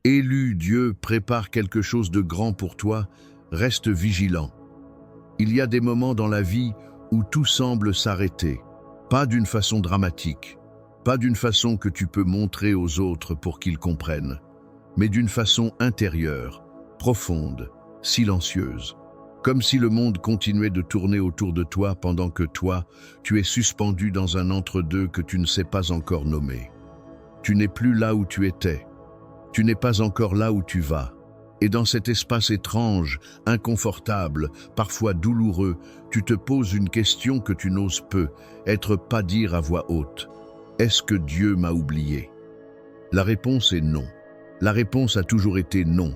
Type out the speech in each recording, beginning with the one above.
Élu, Dieu prépare quelque chose de grand pour toi, reste vigilant. Il y a des moments dans la vie où tout semble s'arrêter, pas d'une façon dramatique, pas d'une façon que tu peux montrer aux autres pour qu'ils comprennent, mais d'une façon intérieure, profonde, silencieuse. Comme si le monde continuait de tourner autour de toi pendant que toi, tu es suspendu dans un entre-deux que tu ne sais pas encore nommer. Tu n'es plus là où tu étais. Tu n'es pas encore là où tu vas. Et dans cet espace étrange, inconfortable, parfois douloureux, tu te poses une question que tu n'oses peu, pas dire à voix haute. Est-ce que Dieu m'a oublié? La réponse est non. La réponse a toujours été non.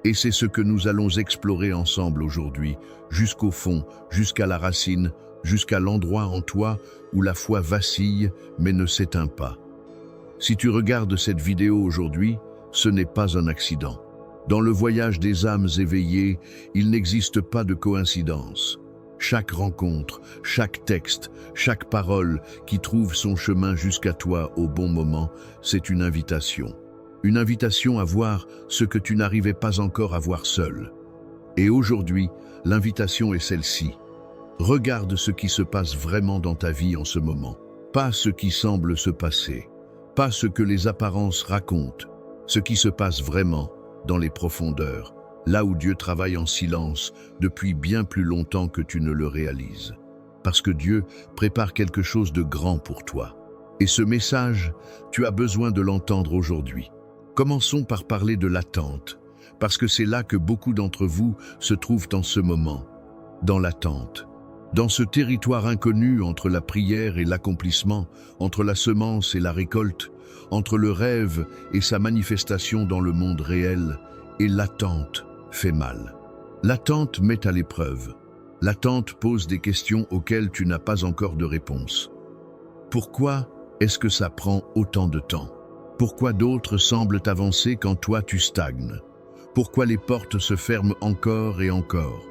Et c'est ce que nous allons explorer ensemble aujourd'hui, jusqu'au fond, jusqu'à la racine, jusqu'à l'endroit en toi où la foi vacille mais ne s'éteint pas. Si tu regardes cette vidéo aujourd'hui, ce n'est pas un accident. Dans le voyage des âmes éveillées, il n'existe pas de coïncidence. Chaque rencontre, chaque texte, chaque parole qui trouve son chemin jusqu'à toi au bon moment, c'est une invitation. Une invitation à voir ce que tu n'arrivais pas encore à voir seul. Et aujourd'hui, l'invitation est celle-ci. Regarde ce qui se passe vraiment dans ta vie en ce moment. Pas ce qui semble se passer. Pas ce que les apparences racontent. Ce qui se passe vraiment dans les profondeurs, là où Dieu travaille en silence depuis bien plus longtemps que tu ne le réalises. Parce que Dieu prépare quelque chose de grand pour toi. Et ce message, tu as besoin de l'entendre aujourd'hui. Commençons par parler de l'attente, parce que c'est là que beaucoup d'entre vous se trouvent en ce moment, dans l'attente. Dans ce territoire inconnu entre la prière et l'accomplissement, entre la semence et la récolte, entre le rêve et sa manifestation dans le monde réel, et l'attente fait mal. L'attente met à l'épreuve. L'attente pose des questions auxquelles tu n'as pas encore de réponse. Pourquoi est-ce que ça prend autant de temps? Pourquoi d'autres semblent avancer quand toi tu stagnes? Pourquoi les portes se ferment encore et encore?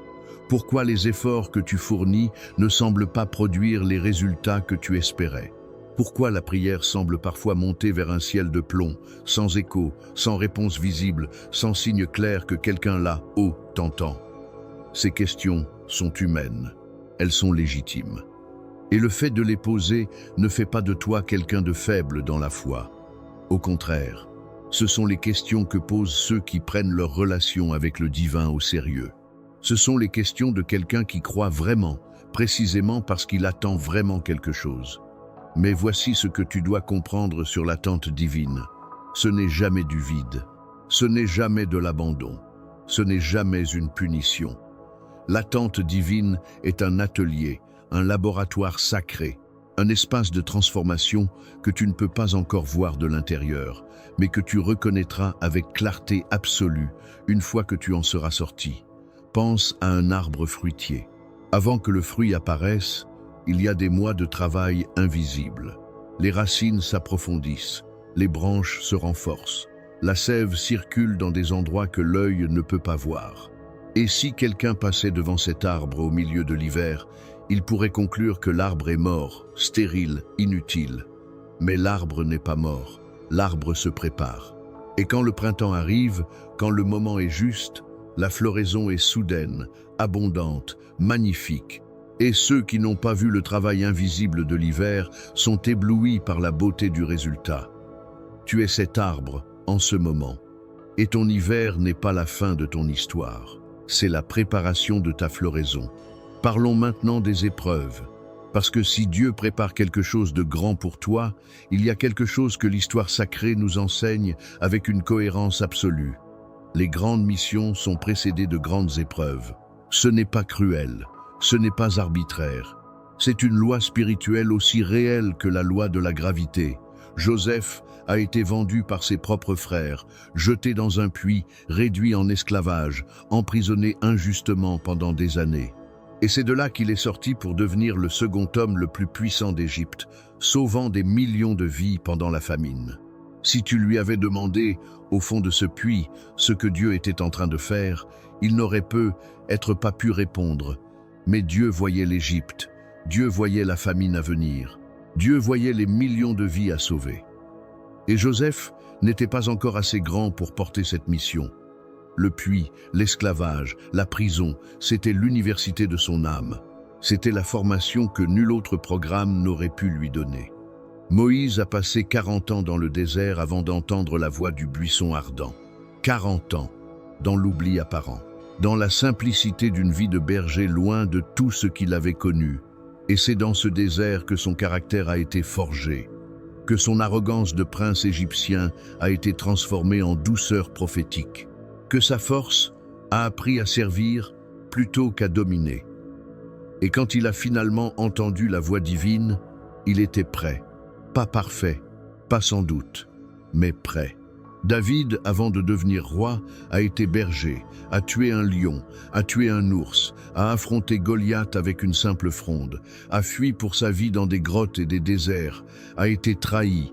Pourquoi les efforts que tu fournis ne semblent pas produire les résultats que tu espérais? Pourquoi la prière semble parfois monter vers un ciel de plomb, sans écho, sans réponse visible, sans signe clair que quelqu'un là-haut t'entend? Ces questions sont humaines, elles sont légitimes. Et le fait de les poser ne fait pas de toi quelqu'un de faible dans la foi. Au contraire, ce sont les questions que posent ceux qui prennent leur relation avec le divin au sérieux. Ce sont les questions de quelqu'un qui croit vraiment, précisément parce qu'il attend vraiment quelque chose. Mais voici ce que tu dois comprendre sur l'attente divine. Ce n'est jamais du vide. Ce n'est jamais de l'abandon. Ce n'est jamais une punition. L'attente divine est un atelier, un laboratoire sacré, un espace de transformation que tu ne peux pas encore voir de l'intérieur, mais que tu reconnaîtras avec clarté absolue une fois que tu en seras sorti. Pense à un arbre fruitier. Avant que le fruit apparaisse, il y a des mois de travail invisible. Les racines s'approfondissent, les branches se renforcent, la sève circule dans des endroits que l'œil ne peut pas voir. Et si quelqu'un passait devant cet arbre au milieu de l'hiver, il pourrait conclure que l'arbre est mort, stérile, inutile. Mais l'arbre n'est pas mort, l'arbre se prépare. Et quand le printemps arrive, quand le moment est juste, la floraison est soudaine, abondante, magnifique. Et ceux qui n'ont pas vu le travail invisible de l'hiver sont éblouis par la beauté du résultat. Tu es cet arbre en ce moment. Et ton hiver n'est pas la fin de ton histoire, c'est la préparation de ta floraison. Parlons maintenant des épreuves, parce que si Dieu prépare quelque chose de grand pour toi, il y a quelque chose que l'histoire sacrée nous enseigne avec une cohérence absolue. Les grandes missions sont précédées de grandes épreuves. Ce n'est pas cruel, ce n'est pas arbitraire. C'est une loi spirituelle aussi réelle que la loi de la gravité. Joseph a été vendu par ses propres frères, jeté dans un puits, réduit en esclavage, emprisonné injustement pendant des années. Et c'est de là qu'il est sorti pour devenir le second homme le plus puissant d'Égypte, sauvant des millions de vies pendant la famine. Si tu lui avais demandé, au fond de ce puits, ce que Dieu était en train de faire, il n'aurait peut-être pas pu répondre. Mais Dieu voyait l'Égypte, Dieu voyait la famine à venir, Dieu voyait les millions de vies à sauver. Et Joseph n'était pas encore assez grand pour porter cette mission. Le puits, l'esclavage, la prison, c'était l'université de son âme. C'était la formation que nul autre programme n'aurait pu lui donner. Moïse a passé 40 ans dans le désert avant d'entendre la voix du buisson ardent. 40 ans, dans l'oubli apparent, dans la simplicité d'une vie de berger loin de tout ce qu'il avait connu. Et c'est dans ce désert que son caractère a été forgé, que son arrogance de prince égyptien a été transformée en douceur prophétique, que sa force a appris à servir plutôt qu'à dominer. Et quand il a finalement entendu la voix divine, il était prêt. Pas parfait, pas sans doute, mais prêt. David, avant de devenir roi, a été berger, a tué un lion, a tué un ours, a affronté Goliath avec une simple fronde, a fui pour sa vie dans des grottes et des déserts, a été trahi,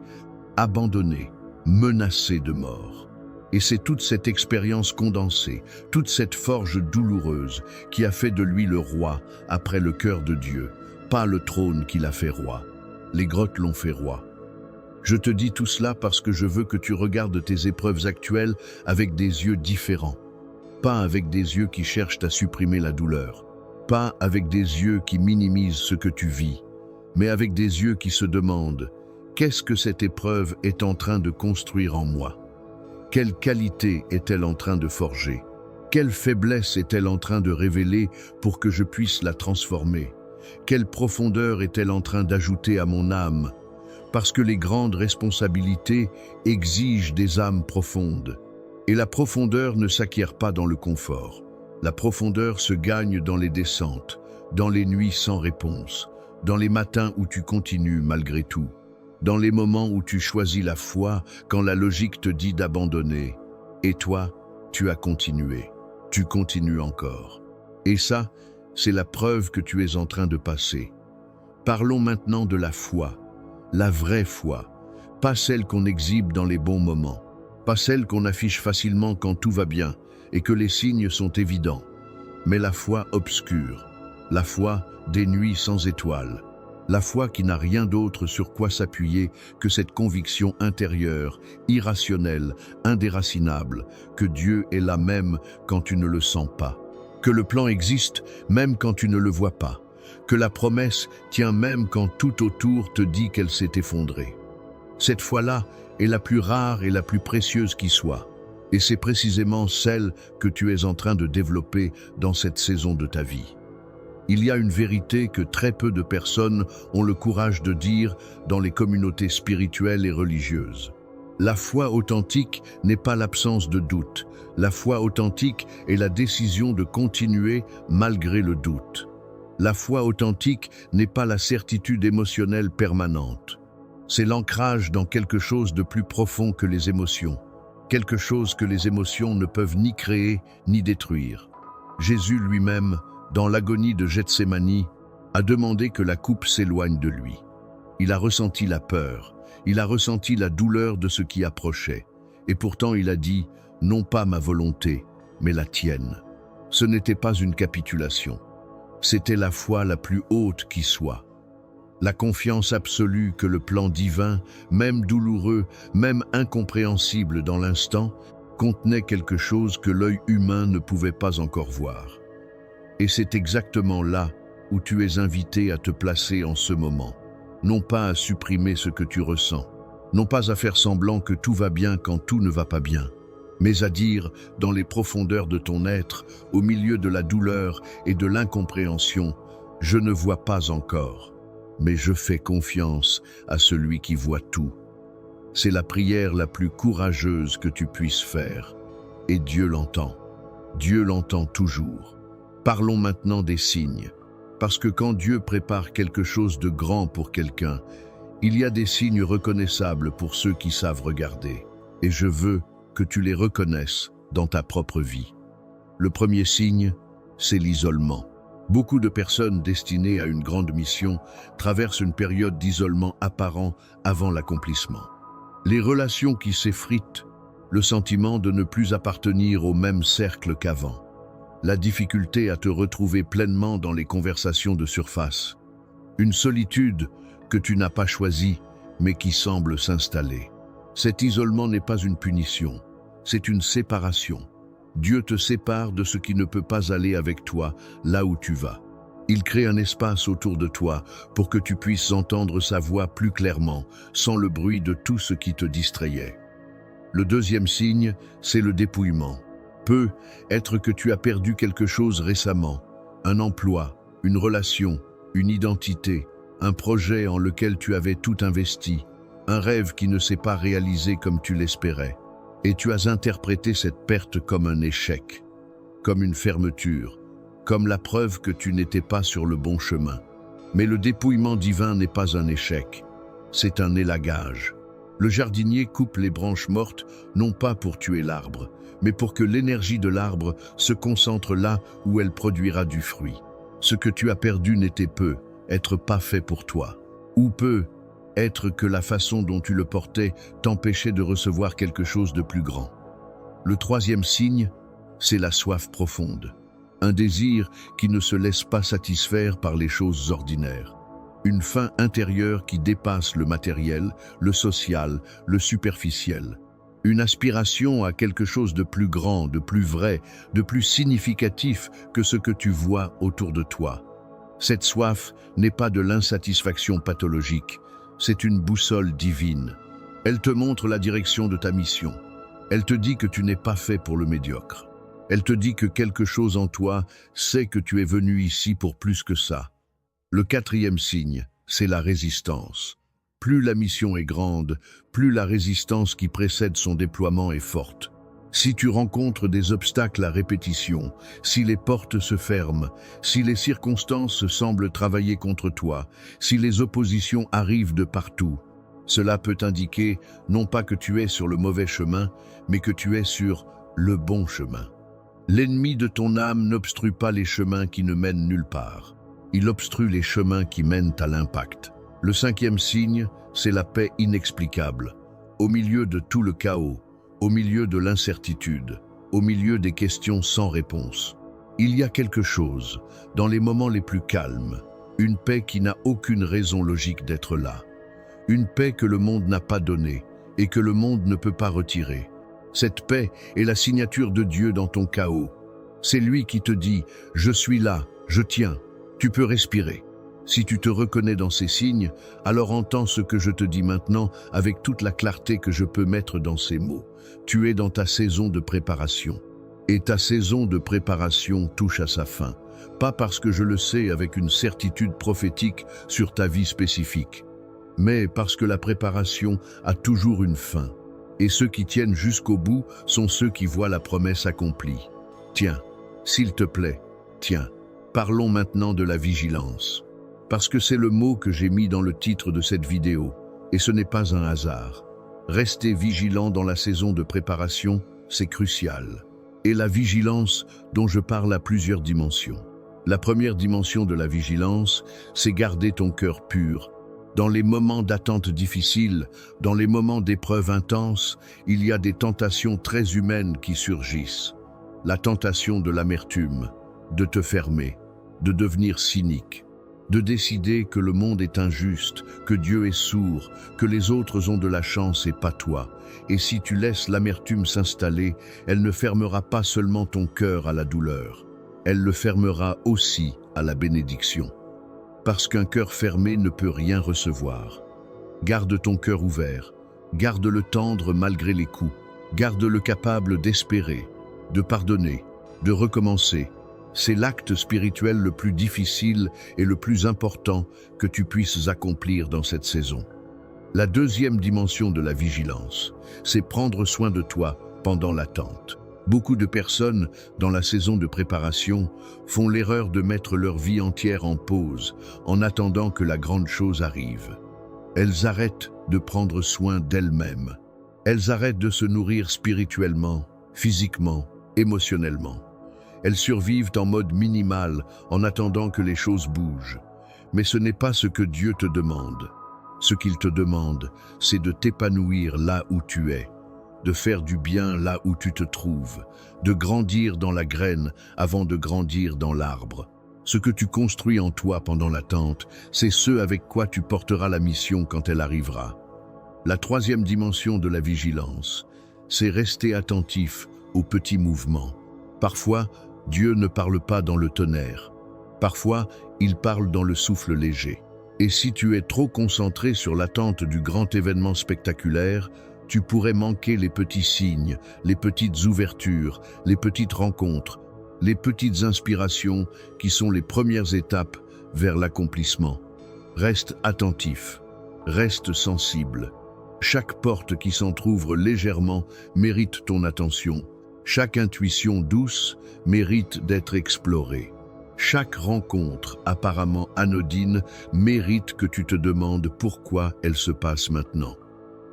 abandonné, menacé de mort. Et c'est toute cette expérience condensée, toute cette forge douloureuse qui a fait de lui le roi après le cœur de Dieu, pas le trône qui l'a fait roi. Les grottes l'ont fait roi. Je te dis tout cela parce que je veux que tu regardes tes épreuves actuelles avec des yeux différents. Pas avec des yeux qui cherchent à supprimer la douleur. Pas avec des yeux qui minimisent ce que tu vis, mais avec des yeux qui se demandent « Qu'est-ce que cette épreuve est en train de construire en moi ? Quelle qualité est-elle en train de forger ? Quelle faiblesse est-elle en train de révéler pour que je puisse la transformer ? Quelle profondeur est-elle en train d'ajouter à mon âme ? Parce que les grandes responsabilités exigent des âmes profondes. Et la profondeur ne s'acquiert pas dans le confort. La profondeur se gagne dans les descentes, dans les nuits sans réponse, dans les matins où tu continues malgré tout, dans les moments où tu choisis la foi quand la logique te dit d'abandonner. Et toi, tu as continué. Tu continues encore. Et ça, c'est la preuve que tu es en train de passer. Parlons maintenant de la foi, la vraie foi, pas celle qu'on exhibe dans les bons moments, pas celle qu'on affiche facilement quand tout va bien et que les signes sont évidents, mais la foi obscure, la foi des nuits sans étoiles, la foi qui n'a rien d'autre sur quoi s'appuyer que cette conviction intérieure, irrationnelle, indéracinable, que Dieu est là même quand tu ne le sens pas. Que le plan existe même quand tu ne le vois pas, que la promesse tient même quand tout autour te dit qu'elle s'est effondrée. Cette foi-là est la plus rare et la plus précieuse qui soit, et c'est précisément celle que tu es en train de développer dans cette saison de ta vie. Il y a une vérité que très peu de personnes ont le courage de dire dans les communautés spirituelles et religieuses. La foi authentique n'est pas l'absence de doute. La foi authentique est la décision de continuer malgré le doute. La foi authentique n'est pas la certitude émotionnelle permanente. C'est l'ancrage dans quelque chose de plus profond que les émotions. Quelque chose que les émotions ne peuvent ni créer ni détruire. Jésus lui-même, dans l'agonie de Gethsémani, a demandé que la coupe s'éloigne de lui. Il a ressenti la peur. Il a ressenti la douleur de ce qui approchait. Et pourtant il a dit « Non pas ma volonté, mais la tienne ». Ce n'était pas une capitulation. C'était la foi la plus haute qui soit. La confiance absolue que le plan divin, même douloureux, même incompréhensible dans l'instant, contenait quelque chose que l'œil humain ne pouvait pas encore voir. Et c'est exactement là où tu es invité à te placer en ce moment. Non pas à supprimer ce que tu ressens, non pas à faire semblant que tout va bien quand tout ne va pas bien, mais à dire dans les profondeurs de ton être, au milieu de la douleur et de l'incompréhension, « Je ne vois pas encore, mais je fais confiance à celui qui voit tout. » C'est la prière la plus courageuse que tu puisses faire, et Dieu l'entend. Dieu l'entend toujours. Parlons maintenant des signes. Parce que quand Dieu prépare quelque chose de grand pour quelqu'un, il y a des signes reconnaissables pour ceux qui savent regarder. Et je veux que tu les reconnaisses dans ta propre vie. Le premier signe, c'est l'isolement. Beaucoup de personnes destinées à une grande mission traversent une période d'isolement apparent avant l'accomplissement. Les relations qui s'effritent, le sentiment de ne plus appartenir au même cercle qu'avant. La difficulté à te retrouver pleinement dans les conversations de surface. Une solitude que tu n'as pas choisie, mais qui semble s'installer. Cet isolement n'est pas une punition, c'est une séparation. Dieu te sépare de ce qui ne peut pas aller avec toi là où tu vas. Il crée un espace autour de toi pour que tu puisses entendre sa voix plus clairement, sans le bruit de tout ce qui te distrayait. Le deuxième signe, c'est le dépouillement. Peut être que tu as perdu quelque chose récemment, un emploi, une relation, une identité, un projet en lequel tu avais tout investi, un rêve qui ne s'est pas réalisé comme tu l'espérais. Et tu as interprété cette perte comme un échec, comme une fermeture, comme la preuve que tu n'étais pas sur le bon chemin. Mais le dépouillement divin n'est pas un échec, c'est un élagage. Le jardinier coupe les branches mortes, non pas pour tuer l'arbre, mais pour que l'énergie de l'arbre se concentre là où elle produira du fruit. Ce que tu as perdu n'était peut être pas fait pour toi, ou peut être que la façon dont tu le portais t'empêchait de recevoir quelque chose de plus grand. Le troisième signe, c'est la soif profonde. Un désir qui ne se laisse pas satisfaire par les choses ordinaires. Une faim intérieure qui dépasse le matériel, le social, le superficiel. Une aspiration à quelque chose de plus grand, de plus vrai, de plus significatif que ce que tu vois autour de toi. Cette soif n'est pas de l'insatisfaction pathologique, c'est une boussole divine. Elle te montre la direction de ta mission. Elle te dit que tu n'es pas fait pour le médiocre. Elle te dit que quelque chose en toi sait que tu es venu ici pour plus que ça. Le quatrième signe, c'est la résistance. Plus la mission est grande, plus la résistance qui précède son déploiement est forte. Si tu rencontres des obstacles à répétition, si les portes se ferment, si les circonstances semblent travailler contre toi, si les oppositions arrivent de partout, cela peut indiquer non pas que tu es sur le mauvais chemin, mais que tu es sur le bon chemin. L'ennemi de ton âme n'obstrue pas les chemins qui ne mènent nulle part. Il obstrue les chemins qui mènent à l'impact. Le cinquième signe, c'est la paix inexplicable. Au milieu de tout le chaos, au milieu de l'incertitude, au milieu des questions sans réponse, il y a quelque chose, dans les moments les plus calmes, une paix qui n'a aucune raison logique d'être là. Une paix que le monde n'a pas donnée et que le monde ne peut pas retirer. Cette paix est la signature de Dieu dans ton chaos. C'est lui qui te dit « Je suis là, je tiens, tu peux respirer ». Si tu te reconnais dans ces signes, alors entends ce que je te dis maintenant avec toute la clarté que je peux mettre dans ces mots. Tu es dans ta saison de préparation. Et ta saison de préparation touche à sa fin. Pas parce que je le sais avec une certitude prophétique sur ta vie spécifique, mais parce que la préparation a toujours une fin. Et ceux qui tiennent jusqu'au bout sont ceux qui voient la promesse accomplie. Tiens, s'il te plaît, tiens, parlons maintenant de la vigilance. Parce que c'est le mot que j'ai mis dans le titre de cette vidéo, et ce n'est pas un hasard. Rester vigilant dans la saison de préparation, c'est crucial. Et la vigilance dont je parle a plusieurs dimensions. La première dimension de la vigilance, c'est garder ton cœur pur. Dans les moments d'attente difficiles, dans les moments d'épreuve intense, il y a des tentations très humaines qui surgissent. La tentation de l'amertume, de te fermer, de devenir cynique, de décider que le monde est injuste, que Dieu est sourd, que les autres ont de la chance et pas toi. Et si tu laisses l'amertume s'installer, elle ne fermera pas seulement ton cœur à la douleur, elle le fermera aussi à la bénédiction. Parce qu'un cœur fermé ne peut rien recevoir. Garde ton cœur ouvert, garde-le tendre malgré les coups, garde-le capable d'espérer, de pardonner, de recommencer. C'est l'acte spirituel le plus difficile et le plus important que tu puisses accomplir dans cette saison. La deuxième dimension de la vigilance, c'est prendre soin de toi pendant l'attente. Beaucoup de personnes, dans la saison de préparation, font l'erreur de mettre leur vie entière en pause, en attendant que la grande chose arrive. Elles arrêtent de prendre soin d'elles-mêmes. Elles arrêtent de se nourrir spirituellement, physiquement, émotionnellement. Elles survivent en mode minimal, en attendant que les choses bougent. Mais ce n'est pas ce que Dieu te demande. Ce qu'il te demande, c'est de t'épanouir là où tu es, de faire du bien là où tu te trouves, de grandir dans la graine avant de grandir dans l'arbre. Ce que tu construis en toi pendant l'attente, c'est ce avec quoi tu porteras la mission quand elle arrivera. La troisième dimension de la vigilance, c'est rester attentif aux petits mouvements. Parfois, Dieu ne parle pas dans le tonnerre. Parfois, il parle dans le souffle léger. Et si tu es trop concentré sur l'attente du grand événement spectaculaire, tu pourrais manquer les petits signes, les petites ouvertures, les petites rencontres, les petites inspirations qui sont les premières étapes vers l'accomplissement. Reste attentif, reste sensible. Chaque porte qui s'entr'ouvre légèrement mérite ton attention. Chaque intuition douce mérite d'être explorée. Chaque rencontre apparemment anodine mérite que tu te demandes pourquoi elle se passe maintenant.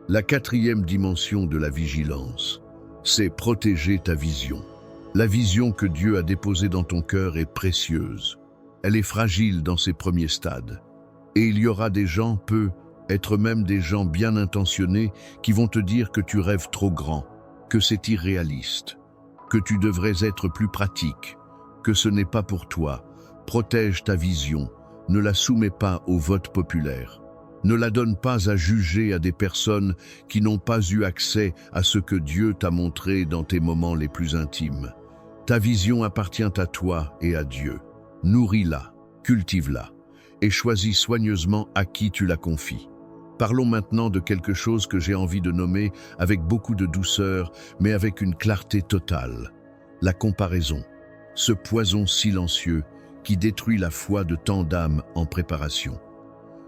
La quatrième dimension de la vigilance, c'est protéger ta vision. La vision que Dieu a déposée dans ton cœur est précieuse. Elle est fragile dans ses premiers stades. Et il y aura des gens, peut-être même des gens bien intentionnés, qui vont te dire que tu rêves trop grand, que c'est irréaliste, que tu devrais être plus pratique, que ce n'est pas pour toi. Protège ta vision, ne la soumets pas au vote populaire. Ne la donne pas à juger à des personnes qui n'ont pas eu accès à ce que Dieu t'a montré dans tes moments les plus intimes. Ta vision appartient à toi et à Dieu. Nourris-la, cultive-la, et choisis soigneusement à qui tu la confies. Parlons maintenant de quelque chose que j'ai envie de nommer avec beaucoup de douceur, mais avec une clarté totale. La comparaison, ce poison silencieux qui détruit la foi de tant d'âmes en préparation.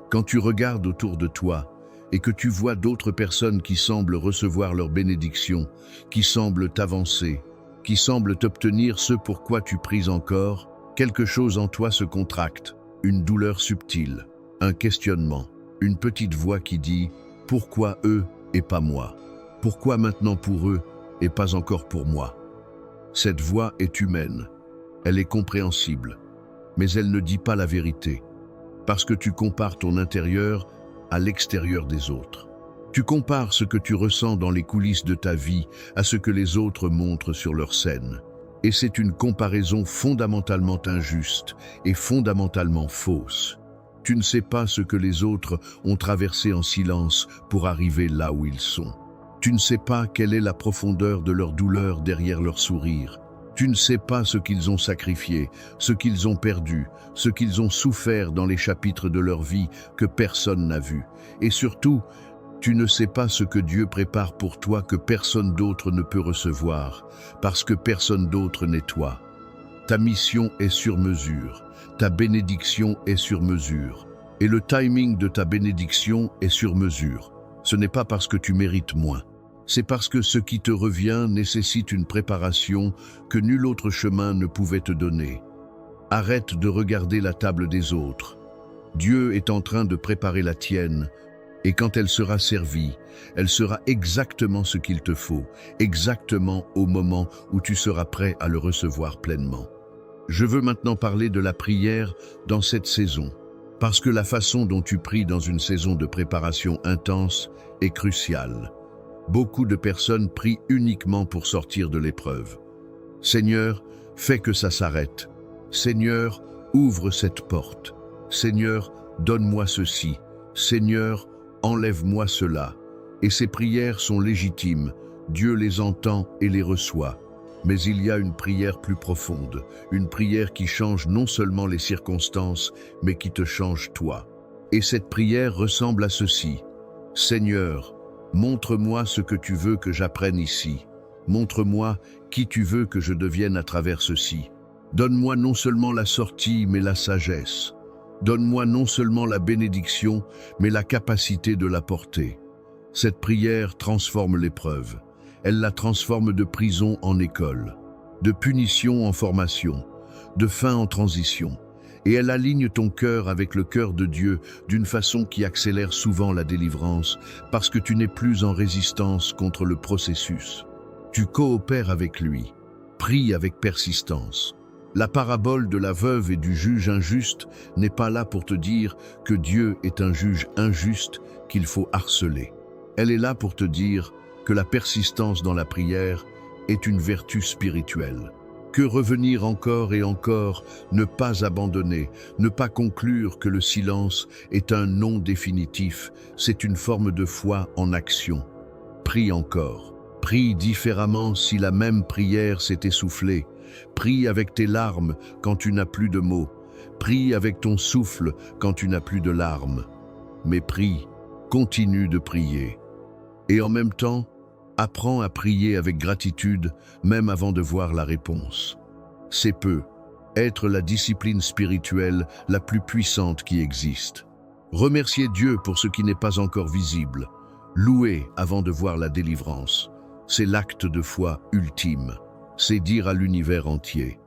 Quand tu regardes autour de toi et que tu vois d'autres personnes qui semblent recevoir leur bénédiction, qui semblent t'avancer, qui semblent t'obtenir ce pour quoi tu pries encore, quelque chose en toi se contracte, une douleur subtile, un questionnement, une petite voix qui dit « Pourquoi eux et pas moi? Pourquoi maintenant pour eux et pas encore pour moi ?» Cette voix est humaine, elle est compréhensible, mais elle ne dit pas la vérité, parce que tu compares ton intérieur à l'extérieur des autres. Tu compares ce que tu ressens dans les coulisses de ta vie à ce que les autres montrent sur leur scène. Et c'est une comparaison fondamentalement injuste et fondamentalement fausse. Tu ne sais pas ce que les autres ont traversé en silence pour arriver là où ils sont. Tu ne sais pas quelle est la profondeur de leur douleur derrière leur sourire. Tu ne sais pas ce qu'ils ont sacrifié, ce qu'ils ont perdu, ce qu'ils ont souffert dans les chapitres de leur vie que personne n'a vu. Et surtout, tu ne sais pas ce que Dieu prépare pour toi que personne d'autre ne peut recevoir, parce que personne d'autre n'est toi. Ta mission est sur mesure, ta bénédiction est sur mesure, et le timing de ta bénédiction est sur mesure. Ce n'est pas parce que tu mérites moins. C'est parce que ce qui te revient nécessite une préparation que nul autre chemin ne pouvait te donner. Arrête de regarder la table des autres. Dieu est en train de préparer la tienne, et quand elle sera servie, elle sera exactement ce qu'il te faut, exactement au moment où tu seras prêt à le recevoir pleinement. Je veux maintenant parler de la prière dans cette saison, parce que la façon dont tu pries dans une saison de préparation intense est cruciale. Beaucoup de personnes prient uniquement pour sortir de l'épreuve. Seigneur, fais que ça s'arrête. Seigneur, ouvre cette porte. Seigneur, donne-moi ceci. Seigneur, enlève-moi cela. Et ces prières sont légitimes. Dieu les entend et les reçoit. Mais il y a une prière plus profonde, une prière qui change non seulement les circonstances, mais qui te change toi. Et cette prière ressemble à ceci. Seigneur, montre-moi ce que tu veux que j'apprenne ici. Montre-moi qui tu veux que je devienne à travers ceci. Donne-moi non seulement la sortie, mais la sagesse. Donne-moi non seulement la bénédiction, mais la capacité de la porter. Cette prière transforme l'épreuve. Elle la transforme de prison en école, de punition en formation, de fin en transition. Et elle aligne ton cœur avec le cœur de Dieu d'une façon qui accélère souvent la délivrance, parce que tu n'es plus en résistance contre le processus. Tu coopères avec lui, prie avec persistance. La parabole de la veuve et du juge injuste n'est pas là pour te dire que Dieu est un juge injuste qu'il faut harceler. Elle est là pour te dire que la persistance dans la prière est une vertu spirituelle. Que revenir encore et encore, ne pas abandonner, ne pas conclure que le silence est un non définitif, c'est une forme de foi en action. Prie encore. Prie différemment si la même prière s'est essoufflée. Prie avec tes larmes quand tu n'as plus de mots. Prie avec ton souffle quand tu n'as plus de larmes. Mais prie, continue de prier. Et en même temps, apprends à prier avec gratitude, même avant de voir la réponse. C'est peu, être la discipline spirituelle la plus puissante qui existe. Remercier Dieu pour ce qui n'est pas encore visible. Louer avant de voir la délivrance. C'est l'acte de foi ultime. C'est dire à l'univers entier: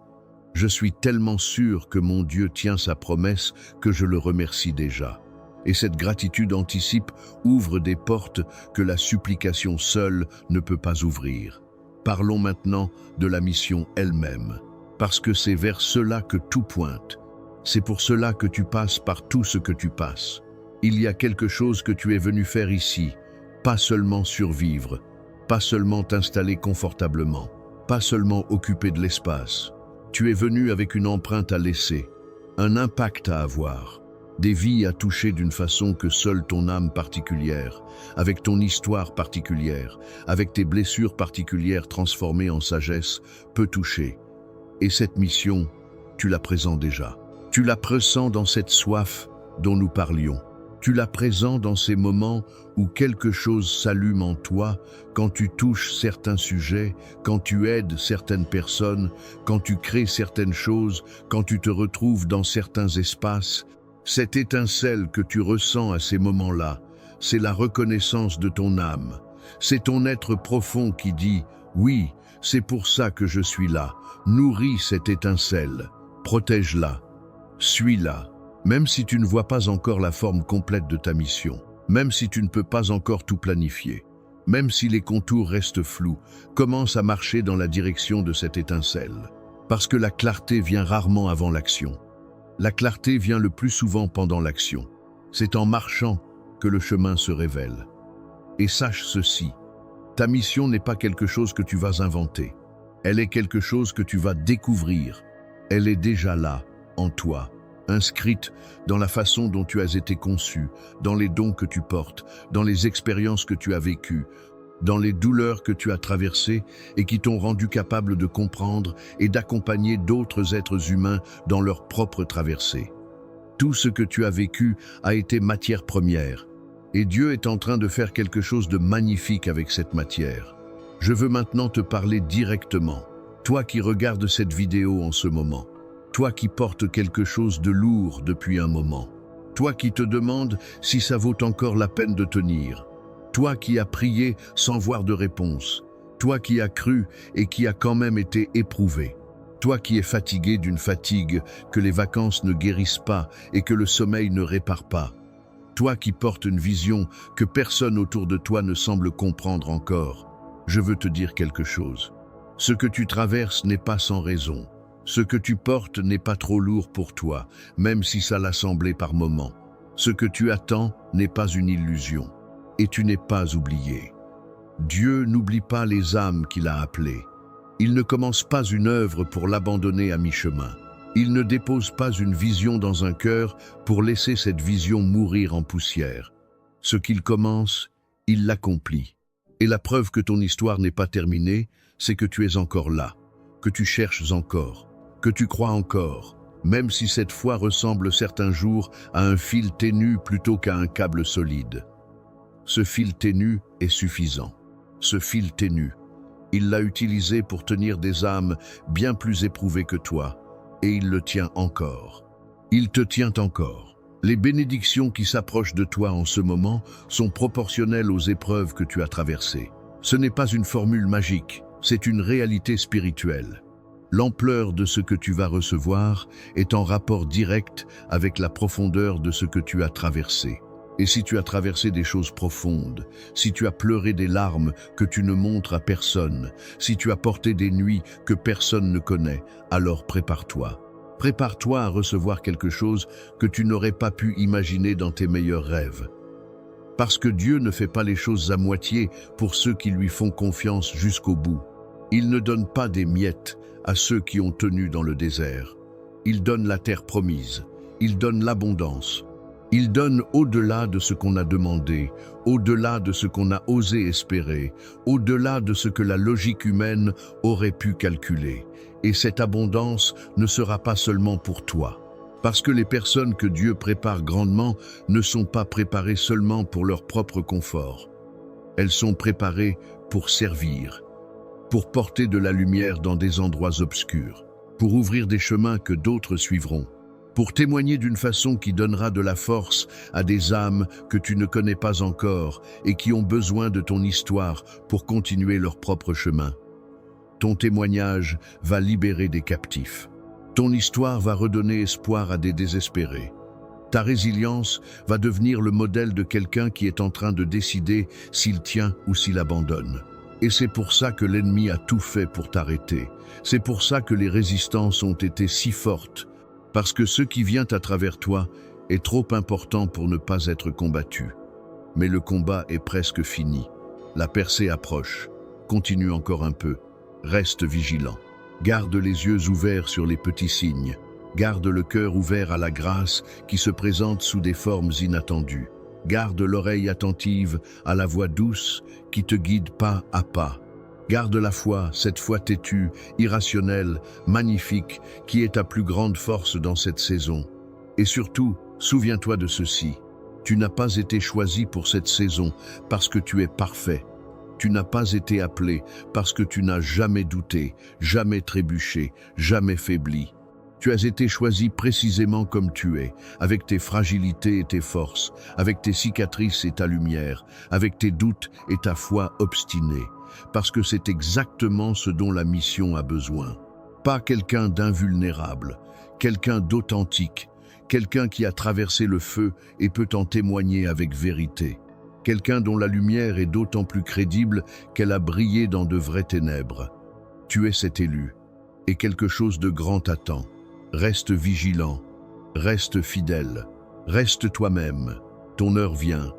je suis tellement sûr que mon Dieu tient sa promesse que je le remercie déjà. Et cette gratitude anticipe ouvre des portes que la supplication seule ne peut pas ouvrir. Parlons maintenant de la mission elle-même, parce que c'est vers cela que tout pointe. C'est pour cela que tu passes par tout ce que tu passes. Il y a quelque chose que tu es venu faire ici, pas seulement survivre, pas seulement t'installer confortablement, pas seulement occuper de l'espace. Tu es venu avec une empreinte à laisser, un impact à avoir. Des vies à toucher d'une façon que seule ton âme particulière, avec ton histoire particulière, avec tes blessures particulières transformées en sagesse, peut toucher. Et cette mission, tu la présentes déjà. Tu la pressens dans cette soif dont nous parlions. Tu la présentes dans ces moments où quelque chose s'allume en toi, quand tu touches certains sujets, quand tu aides certaines personnes, quand tu crées certaines choses, quand tu te retrouves dans certains espaces. Cette étincelle que tu ressens à ces moments-là, c'est la reconnaissance de ton âme. C'est ton être profond qui dit « Oui, c'est pour ça que je suis là. Nourris cette étincelle, protège-la, suis-la. » Même si tu ne vois pas encore la forme complète de ta mission, même si tu ne peux pas encore tout planifier, même si les contours restent flous, commence à marcher dans la direction de cette étincelle. Parce que la clarté vient rarement avant l'action. La clarté vient le plus souvent pendant l'action. C'est en marchant que le chemin se révèle. Et sache ceci, ta mission n'est pas quelque chose que tu vas inventer. Elle est quelque chose que tu vas découvrir. Elle est déjà là, en toi, inscrite dans la façon dont tu as été conçu, dans les dons que tu portes, dans les expériences que tu as vécues, dans les douleurs que tu as traversées et qui t'ont rendu capable de comprendre et d'accompagner d'autres êtres humains dans leur propre traversée. Tout ce que tu as vécu a été matière première, et Dieu est en train de faire quelque chose de magnifique avec cette matière. Je veux maintenant te parler directement, toi qui regardes cette vidéo en ce moment, toi qui portes quelque chose de lourd depuis un moment, toi qui te demandes si ça vaut encore la peine de tenir, toi qui as prié sans voir de réponse, toi qui as cru et qui a quand même été éprouvé, toi qui es fatigué d'une fatigue que les vacances ne guérissent pas et que le sommeil ne répare pas, toi qui portes une vision que personne autour de toi ne semble comprendre encore, je veux te dire quelque chose. Ce que tu traverses n'est pas sans raison. Ce que tu portes n'est pas trop lourd pour toi, même si ça l'a semblé par moments. Ce que tu attends n'est pas une illusion. Et tu n'es pas oublié. Dieu n'oublie pas les âmes qu'il a appelées. Il ne commence pas une œuvre pour l'abandonner à mi-chemin. Il ne dépose pas une vision dans un cœur pour laisser cette vision mourir en poussière. Ce qu'il commence, il l'accomplit. Et la preuve que ton histoire n'est pas terminée, c'est que tu es encore là, que tu cherches encore, que tu crois encore, même si cette foi ressemble certains jours à un fil ténu plutôt qu'à un câble solide. Ce fil ténu est suffisant. Ce fil ténu, il l'a utilisé pour tenir des âmes bien plus éprouvées que toi, et il le tient encore. Il te tient encore. Les bénédictions qui s'approchent de toi en ce moment sont proportionnelles aux épreuves que tu as traversées. Ce n'est pas une formule magique, c'est une réalité spirituelle. L'ampleur de ce que tu vas recevoir est en rapport direct avec la profondeur de ce que tu as traversé. Et si tu as traversé des choses profondes, si tu as pleuré des larmes que tu ne montres à personne, si tu as porté des nuits que personne ne connaît, alors prépare-toi. Prépare-toi à recevoir quelque chose que tu n'aurais pas pu imaginer dans tes meilleurs rêves. Parce que Dieu ne fait pas les choses à moitié pour ceux qui lui font confiance jusqu'au bout. Il ne donne pas des miettes à ceux qui ont tenu dans le désert. Il donne la terre promise, il donne l'abondance. Il donne au-delà de ce qu'on a demandé, au-delà de ce qu'on a osé espérer, au-delà de ce que la logique humaine aurait pu calculer. Et cette abondance ne sera pas seulement pour toi. Parce que les personnes que Dieu prépare grandement ne sont pas préparées seulement pour leur propre confort. Elles sont préparées pour servir, pour porter de la lumière dans des endroits obscurs, pour ouvrir des chemins que d'autres suivront, pour témoigner d'une façon qui donnera de la force à des âmes que tu ne connais pas encore et qui ont besoin de ton histoire pour continuer leur propre chemin. Ton témoignage va libérer des captifs. Ton histoire va redonner espoir à des désespérés. Ta résilience va devenir le modèle de quelqu'un qui est en train de décider s'il tient ou s'il abandonne. Et c'est pour ça que l'ennemi a tout fait pour t'arrêter. C'est pour ça que les résistances ont été si fortes. Parce que ce qui vient à travers toi est trop important pour ne pas être combattu. Mais le combat est presque fini. La percée approche. Continue encore un peu. Reste vigilant. Garde les yeux ouverts sur les petits signes. Garde le cœur ouvert à la grâce qui se présente sous des formes inattendues. Garde l'oreille attentive à la voix douce qui te guide pas à pas. Garde la foi, cette foi têtue, irrationnelle, magnifique, qui est ta plus grande force dans cette saison. Et surtout, souviens-toi de ceci. Tu n'as pas été choisi pour cette saison parce que tu es parfait. Tu n'as pas été appelé parce que tu n'as jamais douté, jamais trébuché, jamais faibli. Tu as été choisi précisément comme tu es, avec tes fragilités et tes forces, avec tes cicatrices et ta lumière, avec tes doutes et ta foi obstinée. Parce que c'est exactement ce dont la mission a besoin. Pas quelqu'un d'invulnérable, quelqu'un d'authentique, quelqu'un qui a traversé le feu et peut en témoigner avec vérité. Quelqu'un dont la lumière est d'autant plus crédible qu'elle a brillé dans de vraies ténèbres. Tu es cet élu, et quelque chose de grand t'attend. Reste vigilant, reste fidèle, reste toi-même. Ton heure vient.